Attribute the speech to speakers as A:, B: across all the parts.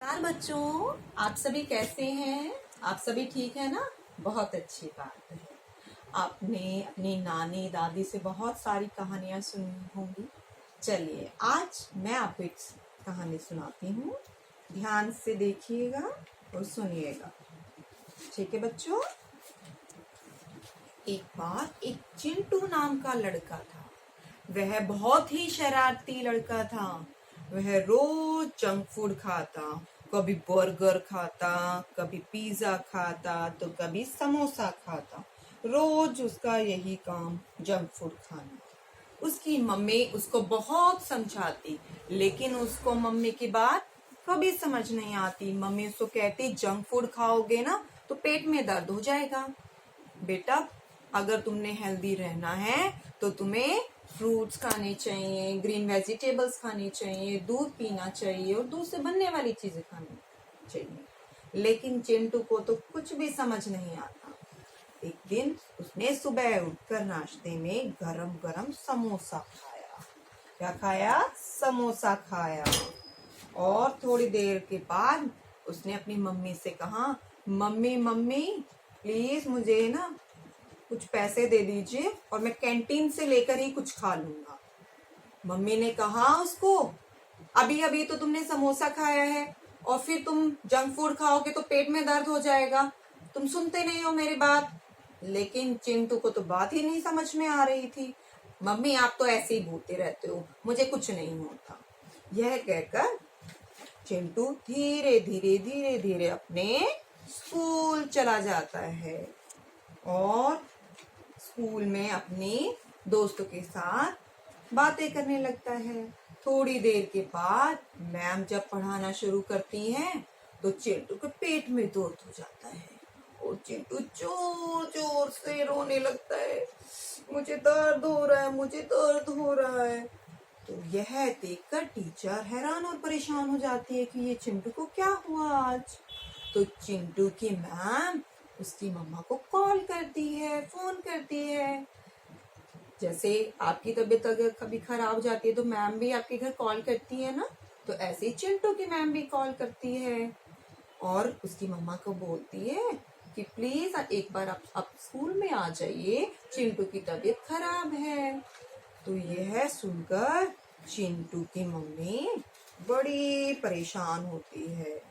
A: नमस्कार बच्चों, आप सभी कैसे हैं? आप सभी ठीक है ना? बहुत अच्छी बात है। आपने अपनी नानी दादी से बहुत सारी कहानियां सुनी होंगी। चलिए आज मैं आपको एक कहानी सुनाती हूँ। ध्यान से देखिएगा और सुनिएगा। ठीक है बच्चों? एक बार एक चिंटू नाम का लड़का था। वह बहुत ही शरारती लड़का था। वह रोज जंक फूड खाता, कभी बर्गर खाता, कभी पिज्जा खाता तो कभी समोसा खाता। रोज उसका यही काम, जंक फूड खाना। उसकी मम्मी उसको बहुत समझाती, लेकिन उसको मम्मी की बात कभी समझ नहीं आती। मम्मी उसको कहती जंक फूड खाओगे ना तो पेट में दर्द हो जाएगा। बेटा, अगर तुमने हेल्दी रहना है तो तुम्हें फ्रूट्स खाने चाहिए, ग्रीन वेजिटेबल्स खानी चाहिए, दूध पीना चाहिए और दूध से बनने वाली चीजें खानी चाहिए। लेकिन चिंटू को तो कुछ भी समझ नहीं आता। एक दिन उसने सुबह उठकर नाश्ते में गरम गरम समोसा खाया। क्या खाया? समोसा खाया। और थोड़ी देर के बाद उसने अपनी मम्मी से कहा, मम्मी मम्मी प्लीज मुझे ना कुछ पैसे दे दीजिए और मैं कैंटीन से लेकर ही कुछ खा लूंगा। मम्मी ने कहा उसको, अभी अभी तो तुमने समोसा खाया है और फिर तुम जंक फूड खाओगे तो पेट में दर्द हो जाएगा। तुम सुनते नहीं हो मेरी बात। लेकिन चिंटू को तो बात ही नहीं समझ में आ रही थी। मम्मी आप तो ऐसे ही बोलते रहते हो, मुझे कुछ नहीं होता। यह कहकर चिंटू धीरे धीरे धीरे धीरे अपने स्कूल चला जाता है और स्कूल में अपने दोस्तों के साथ बातें करने लगता है। थोड़ी देर के बाद मैम जब पढ़ाना शुरू करती हैं तो चिंटू के पेट में दर्द हो जाता है और चिंटू जोर जोर से रोने लगता है, मुझे दर्द हो रहा है, मुझे दर्द हो रहा है। तो यह देखकर टीचर हैरान और परेशान हो जाती है कि ये चिंटू को क्या हुआ आज। तो चिंटू की मैम उसकी मम्मा को कॉल करती है, फोन करती है। जैसे आपकी तबीयत अगर कभी खराब हो जाती है तो मैम भी आपके घर कॉल करती है ना, तो ऐसे ही चिंटू की मैम भी कॉल करती है और उसकी मम्मा को बोलती है कि प्लीज एक बार आप स्कूल में आ जाइए, चिंटू की तबीयत खराब है। तो यह सुनकर चिंटू की मम्मी बड़ी परेशान होती है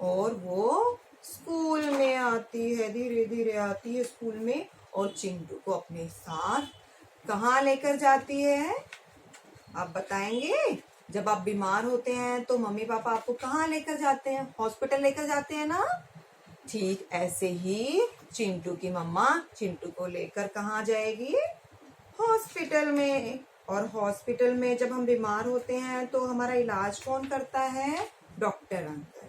A: और वो स्कूल में आती है, धीरे धीरे आती है स्कूल में और चिंटू को अपने साथ कहाँ लेकर जाती है? आप बताएंगे? जब आप बीमार होते हैं तो मम्मी पापा आपको कहाँ लेकर जाते हैं? हॉस्पिटल लेकर जाते हैं ना? ठीक ऐसे ही चिंटू की मम्मा चिंटू को लेकर कहाँ जाएगी? हॉस्पिटल में। और हॉस्पिटल में जब हम बीमार होते हैं तो हमारा इलाज कौन करता है? Doctor uncle.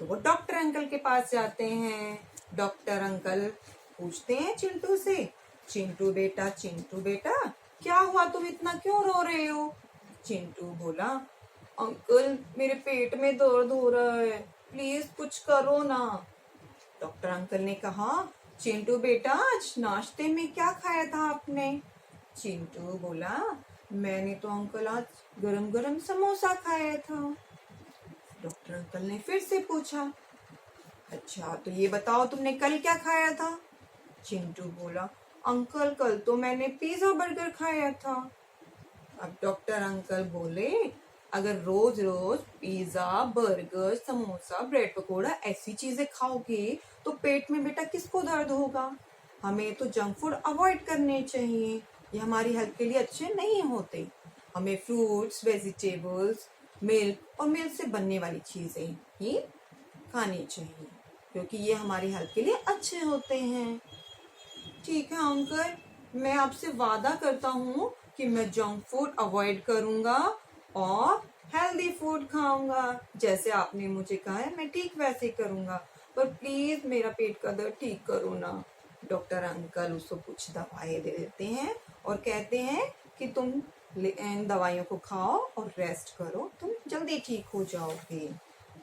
A: तो वो डॉक्टर अंकल के पास जाते हैं। डॉक्टर अंकल पूछते हैं चिंटू से, चिंटू बेटा क्या हुआ, तुम इतना क्यों रो रहे हो? चिंटू बोला, अंकल मेरे पेट में दर्द हो रहा है, प्लीज कुछ करो ना। डॉक्टर अंकल ने कहा, चिंटू बेटा आज नाश्ते में क्या खाया था आपने? चिंटू बोला, मैंने तो अंकल आज गरम गरम समोसा खाया था। डॉक्टर अंकल ने फिर से पूछा, अच्छा तो ये बताओ तुमने कल क्या खाया था? चिंटू बोला, अंकल कल तो मैंने पिज्जा बर्गर खाया था। अब डॉक्टर अंकल बोले, अगर रोज रोज pizza burger samosa bread pakora ऐसी चीजें खाओगे तो पेट में बेटा किसको दर्द होगा? हमें तो जंक फूड अवॉइड करने चाहिए, ये हमारी हेल्थ के लिए अच्छे नहीं होते। हमें फ्रूट्स, वेजिटेबल्स, मिल्क और मिल्क से बनने वाली चीजें ही खानी चाहिए क्योंकि ये हमारी हेल्थ के लिए अच्छे होते हैं। ठीक है अंकल, मैं आपसे वादा करता हूँ कि मैं जंक फूड अवॉइड करूंगा और हेल्दी फूड खाऊंगा। जैसे आपने मुझे कहा है मैं ठीक वैसे ही करूंगा, पर प्लीज मेरा पेट का दर्द ठीक करो ना। डॉक्टर अंकल उसको कुछ दवाएं दे देते हैं और कहते हैं कि तुम इन दवाइयों को खाओ और रेस्ट करो, तुम जल्दी ठीक हो जाओगे।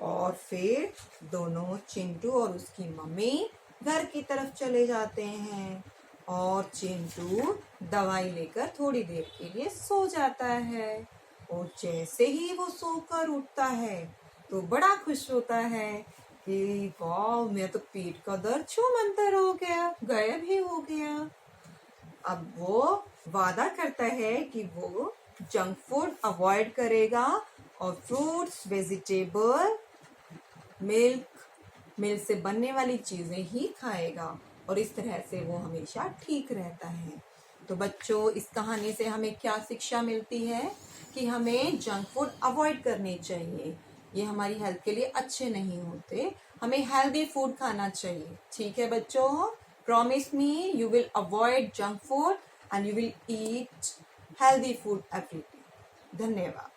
A: और फिर दोनों चिंटू और उसकी मम्मी घर की तरफ चले जाते हैं और चिंटू दवाई लेकर थोड़ी देर के लिए सो जाता है। और जैसे ही वो सोकर उठता है तो बड़ा खुश होता है कि वाह, मेरा तो पेट का दर्द छूमंतर हो गया, गायब ही हो गया। अब वो वादा करता है कि वो जंक फूड अवॉइड करेगा और फ्रूट्स, वेजिटेबल, मिल्क से बनने वाली चीजें ही खाएगा, और इस तरह से वो हमेशा ठीक रहता है। तो बच्चों, इस कहानी से हमें क्या शिक्षा मिलती है कि हमें जंक फूड अवॉइड करने चाहिए। ये हमारी हेल्थ के लिए अच्छे नहीं होते, हमें हेल्दी फूड खाना चाहिए। ठीक है बच्चों, promise me you will avoid junk food and you will eat healthy food every day. धन्यवाद।